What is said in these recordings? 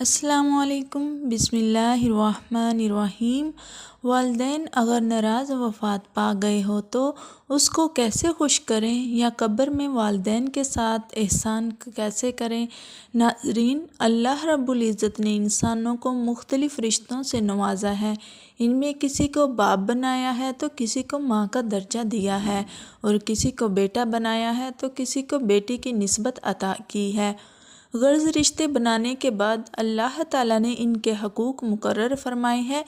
السلام علیکم۔ بسم اللہ الرحمن الرحیم۔ والدین اگر ناراض وفات پا گئے ہو تو اس کو کیسے خوش کریں یا قبر میں والدین کے ساتھ احسان کیسے کریں؟ ناظرین، اللہ رب العزت نے انسانوں کو مختلف رشتوں سے نوازا ہے۔ ان میں کسی کو باپ بنایا ہے تو کسی کو ماں کا درجہ دیا ہے، اور کسی کو بیٹا بنایا ہے تو کسی کو بیٹی کی نسبت عطا کی ہے۔ غرض رشتے بنانے کے بعد اللہ تعالیٰ نے ان کے حقوق مقرر فرمائے ہیں۔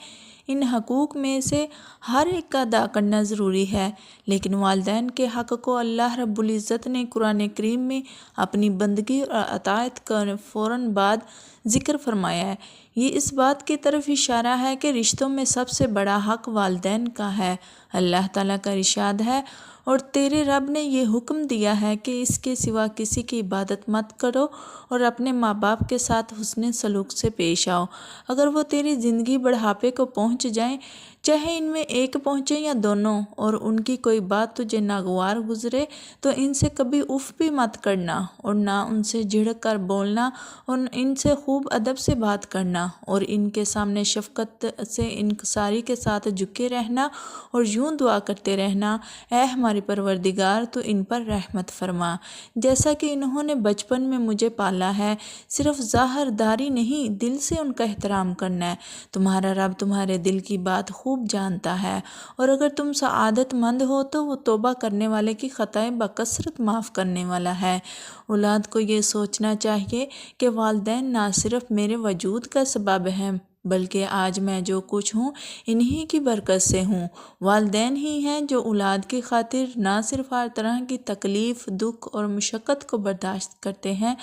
ان حقوق میں سے ہر ایک کا ادا کرنا ضروری ہے، لیکن والدین کے حق کو اللہ رب العزت نے قرآن کریم میں اپنی بندگی اور اطاعت کا فوراً بعد ذکر فرمایا ہے۔ یہ اس بات کی طرف اشارہ ہے کہ رشتوں میں سب سے بڑا حق والدین کا ہے۔ اللہ تعالیٰ کا ارشاد ہے، اور تیرے رب نے یہ حکم دیا ہے کہ اس کے سوا کسی کی عبادت مت کرو اور اپنے ماں باپ کے ساتھ حسن سلوک سے پیش آؤ۔ اگر وہ تیری زندگی بڑھاپے کو پہنچ جائیں، چاہے ان میں ایک پہنچے یا دونوں، اور ان کی کوئی بات تجھے ناگوار گزرے تو ان سے کبھی اف بھی مت کرنا، اور نہ ان سے جھڑک کر بولنا، اور ان سے خوب ادب سے بات کرنا، اور ان کے سامنے شفقت سے انکساری کے ساتھ جھکے رہنا، اور یوں دعا کرتے رہنا، اے ہمارے پروردگار تو ان پر رحمت فرما، جیسا کہ انہوں نے بچپن میں مجھے پالا ہے۔ صرف ظاہر داری نہیں، دل سے ان کا احترام کرنا ہے۔ تمہارا رب تمہارے دل کی بات خوب جانتا ہے، اور اگر تم سعادت مند ہو تو وہ توبہ کرنے والے کی خطائیں بکثرت معاف کرنے والا ہے۔ اولاد کو یہ سوچنا چاہیے کہ والدین نہ صرف میرے وجود کا سبب ہیں، بلکہ آج میں جو کچھ ہوں انہی کی برکت سے ہوں۔ والدین ہی ہیں جو اولاد کی خاطر نہ صرف ہر طرح کی تکلیف، دکھ اور مشقت کو برداشت کرتے ہیں،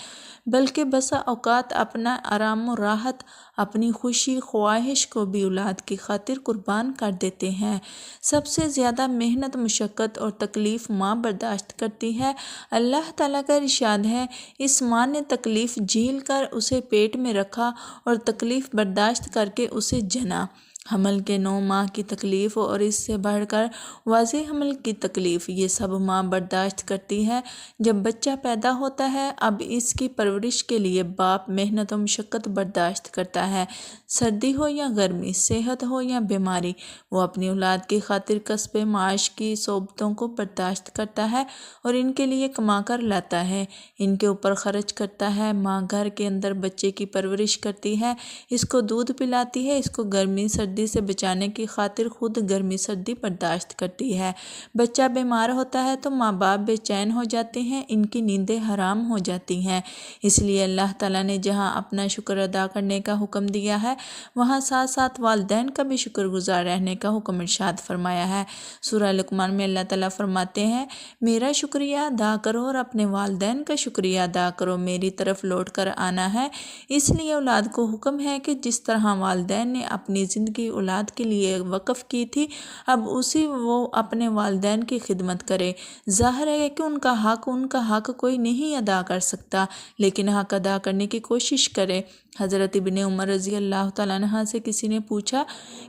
بلکہ بسا اوقات اپنا آرام و راحت، اپنی خوشی خواہش کو بھی اولاد کی خاطر قربان کر دیتے ہیں۔ سب سے زیادہ محنت، مشقت اور تکلیف ماں برداشت کرتی ہے۔ اللہ تعالیٰ کا ارشاد ہے، اس ماں نے تکلیف جھیل کر اسے پیٹ میں رکھا اور تکلیف برداشت کر کے اسے جنا۔ حمل کے 9 ماہ کی تکلیف اور اس سے بڑھ کر واضح حمل کی تکلیف، یہ سب ماں برداشت کرتی ہے۔ جب بچہ پیدا ہوتا ہے، اب اس کی پرورش کے لیے باپ محنت و مشقت برداشت کرتا ہے۔ سردی ہو یا گرمی، صحت ہو یا بیماری، وہ اپنی اولاد کی خاطر کسب معاش کی صعوبتوں کو برداشت کرتا ہے اور ان کے لیے کما کر لاتا ہے، ان کے اوپر خرچ کرتا ہے۔ ماں گھر کے اندر بچے کی پرورش کرتی ہے، اس کو دودھ پلاتی ہے، اس کو گرمی سردی سے بچانے کی خاطر خود گرمی سردی برداشت کرتی ہے۔ بچہ بیمار ہوتا ہے تو ماں باپ بے چین ہو جاتے ہیں، ان کی نیندیں حرام ہو جاتی ہیں۔ اس لیے اللہ تعالیٰ نے جہاں اپنا شکر ادا کرنے کا حکم دیا ہے، وہاں ساتھ ساتھ والدین کا بھی شکر گزار رہنے کا حکم ارشاد فرمایا ہے۔ سورہ لقمان میں اللہ تعالیٰ فرماتے ہیں، میرا شکریہ ادا کرو اور اپنے والدین کا شکریہ ادا کرو، میری طرف لوٹ کر آنا ہے۔ اس لیے اولاد کو حکم ہے کہ جس طرح والدین نے اپنی زندگی اولاد کے لیے وقف کی تھی، اب اسی وہ اپنے والدین کی خدمت کرے۔ ظاہر ہے کہ ان کا حق کوئی نہیں ادا کر سکتا، لیکن حق ادا کرنے کی کوشش کرے۔ حضرت ابن عمر رضی اللہ تعالیٰ عنہ سے کسی نے پوچھا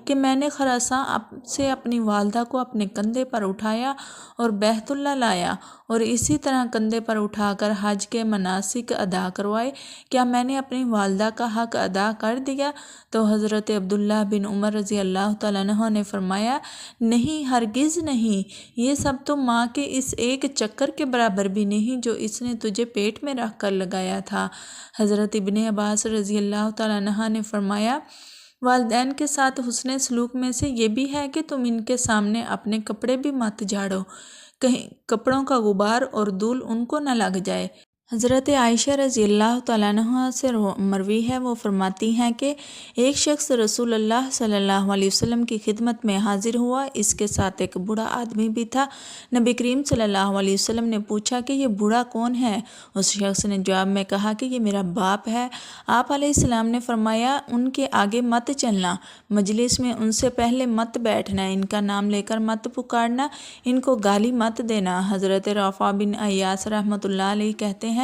کہ میں نے خراساں سے اپنی والدہ کو اپنے کندھے پر اٹھایا اور بیت اللہ لایا، اور اسی طرح کندھے پر اٹھا کر حج کے مناسک ادا کروائے، کیا میں نے اپنی والدہ کا حق ادا کر دیا؟ تو حضرت عبداللہ بن عمر رضی اللہ تعالیٰ عنہ نے فرمایا، نہیں، ہرگز نہیں، یہ سب تو ماں کے اس ایک چکر کے برابر بھی نہیں جو اس نے تجھے پیٹ میں رکھ کر لگایا تھا۔ حضرت ابن عباس رضی اللہ تعالیٰ عنہ نے فرمایا، والدین کے ساتھ حسن سلوک میں سے یہ بھی ہے کہ تم ان کے سامنے اپنے کپڑے بھی مت جھاڑو، کہیں کپڑوں کا غبار اور دھول ان کو نہ لگ جائے۔ حضرت عائشہ رضی اللہ تعالیٰ عنہ سے مروی ہے، وہ فرماتی ہیں کہ ایک شخص رسول اللہ صلی اللہ علیہ وسلم کی خدمت میں حاضر ہوا، اس کے ساتھ ایک بوڑھا آدمی بھی تھا۔ نبی کریم صلی اللہ علیہ وسلم نے پوچھا کہ یہ بوڑھا کون ہے؟ اس شخص نے جواب میں کہا کہ یہ میرا باپ ہے۔ آپ علیہ السلام نے فرمایا، ان کے آگے مت چلنا، مجلس میں ان سے پہلے مت بیٹھنا، ان کا نام لے کر مت پکارنا، ان کو گالی مت دینا۔ حضرت رافع بن ایاس رحمۃ اللہ علیہ کہتے ہیں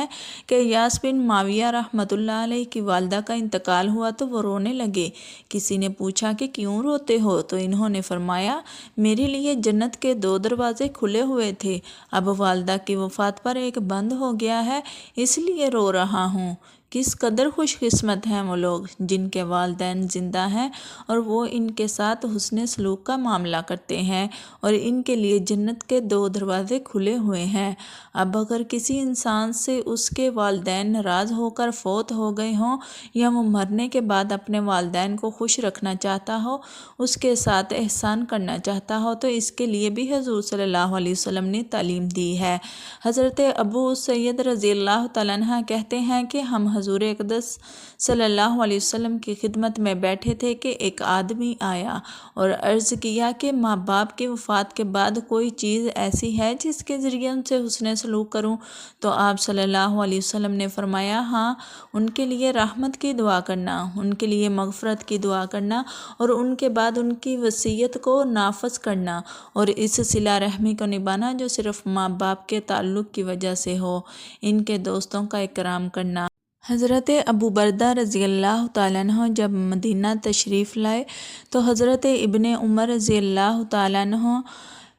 کہ ایاس بن معاویہ رحمۃ اللہ علیہ کی والدہ کا انتقال ہوا تو وہ رونے لگے۔ کسی نے پوچھا کہ کیوں روتے ہو؟ تو انہوں نے فرمایا، میرے لیے جنت کے 2 دروازے کھلے ہوئے تھے، اب والدہ کی وفات پر ایک بند ہو گیا ہے، اس لیے رو رہا ہوں۔ کس قدر خوش قسمت ہیں وہ لوگ جن کے والدین زندہ ہیں اور وہ ان کے ساتھ حسن سلوک کا معاملہ کرتے ہیں اور ان کے لیے جنت کے 2 دروازے کھلے ہوئے ہیں۔ اب اگر کسی انسان سے اس کے والدین ناراض ہو کر فوت ہو گئے ہوں یا وہ مرنے کے بعد اپنے والدین کو خوش رکھنا چاہتا ہو، اس کے ساتھ احسان کرنا چاہتا ہو، تو اس کے لیے بھی حضور صلی اللہ علیہ وسلم نے تعلیم دی ہے۔ حضرت ابو سعید رضی اللہ تعالیٰ عنہ کہتے ہیں کہ ہم حضور اقدس صلی اللہ علیہ وسلم کی خدمت میں بیٹھے تھے کہ ایک آدمی آیا اور عرض کیا کہ ماں باپ کی وفات کے بعد کوئی چیز ایسی ہے جس کے ذریعے ان سے حسن سلوک کروں؟ تو آپ صلی اللہ علیہ وسلم نے فرمایا، ہاں، ان کے لیے رحمت کی دعا کرنا، ان کے لیے مغفرت کی دعا کرنا اور ان کے بعد ان کی وصیت کو نافذ کرنا اور اس صلہ رحمی کو نبھانا جو صرف ماں باپ کے تعلق کی وجہ سے ہو، ان کے دوستوں کا اکرام کرنا۔ حضرت ابو بردہ رضی اللہ تعالیٰ عنہ جب مدینہ تشریف لائے تو حضرت ابن عمر رضی اللہ تعالیٰ عنہ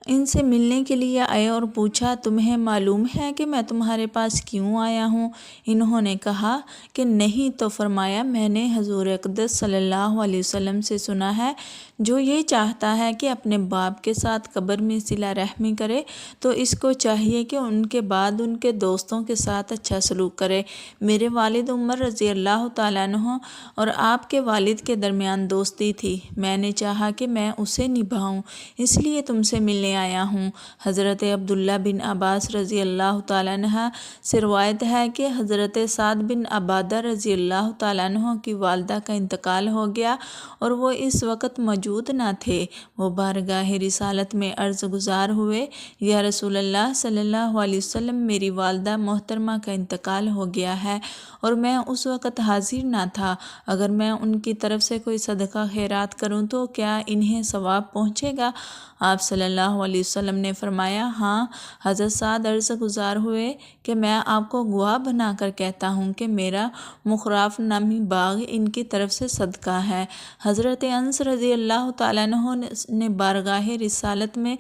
ان سے ملنے کے لیے آئے اور پوچھا، تمہیں معلوم ہے کہ میں تمہارے پاس کیوں آیا ہوں؟ انہوں نے کہا کہ نہیں، تو فرمایا، میں نے حضور اقدس صلی اللہ علیہ وسلم سے سنا ہے، جو یہ چاہتا ہے کہ اپنے باپ کے ساتھ قبر میں صلہ رحمی کرے تو اس کو چاہیے کہ ان کے بعد ان کے دوستوں کے ساتھ اچھا سلوک کرے۔ میرے والد عمر رضی اللہ تعالیٰ عنہ اور آپ کے والد کے درمیان دوستی تھی، میں نے چاہا کہ میں اسے نبھاؤں، اس لیے تم سے ملنے آیا ہوں۔ حضرت عبداللہ بن عباس رضی اللہ تعالیٰ عنہ سے روایت ہے کہ حضرت سعد بن عبادہ رضی اللہ تعالیٰ عنہ کی والدہ کا انتقال ہو گیا اور وہ اس وقت موجود نہ تھے۔ وہ بارگاہ رسالت میں عرض گزار ہوئے، یا رسول اللہ صلی اللہ علیہ وسلم، میری والدہ محترمہ کا انتقال ہو گیا ہے اور میں اس وقت حاضر نہ تھا، اگر میں ان کی طرف سے کوئی صدقہ خیرات کروں تو کیا انہیں ثواب پہنچے گا؟ آپ صلی اللہ علیہ وسلم نے فرمایا، ہاں۔ حضرت سعد عرض گزار ہوئے کہ میں آپ کو گواہ بنا کر کہتا ہوں کہ میرا مخراف نامی باغ ان کی طرف سے صدقہ ہے۔ حضرت انس رضی اللہ تعالیٰ عنہ نے بارگاہ رسالت میں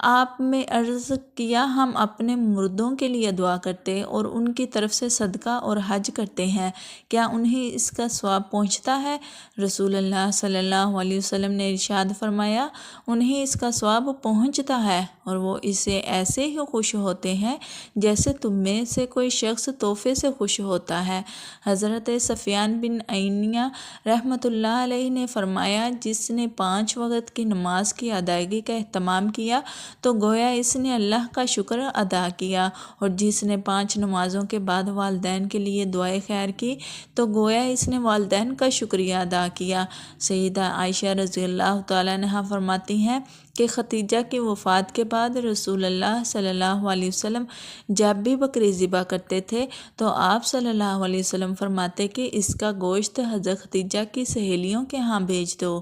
آپ میں عرض کیا، ہم اپنے مردوں کے لیے دعا کرتے اور ان کی طرف سے صدقہ اور حج کرتے ہیں، کیا انہیں اس کا ثواب پہنچتا ہے؟ رسول اللہ صلی اللہ علیہ وسلم نے ارشاد فرمایا، انہیں اس کا ثواب پہنچتا ہے اور وہ اس سے ایسے ہی خوش ہوتے ہیں جیسے تم میں سے کوئی شخص تحفے سے خوش ہوتا ہے۔ حضرت سفیان بن عینیہ رحمۃ اللہ علیہ نے فرمایا، جس نے 5 وقت کی نماز کی ادائیگی کا اہتمام کیا تو گویا اس نے اللہ کا شکر ادا کیا، اور جس نے 5 نمازوں کے بعد والدین کے لیے دعائے خیر کی تو گویا اس نے والدین کا شکریہ ادا کیا۔ سیدہ عائشہ رضی اللہ تعالیٰ عنہا فرماتی ہیں کہ ختیجہ کی وفات کے بعد رسول اللہ صلی اللہ علیہ وسلم جب بھی بکری ذبح کرتے تھے تو آپ صلی اللہ علیہ وسلم فرماتے کہ اس کا گوشت حضرت ختیجہ کی سہیلیوں کے ہاں بھیج دو۔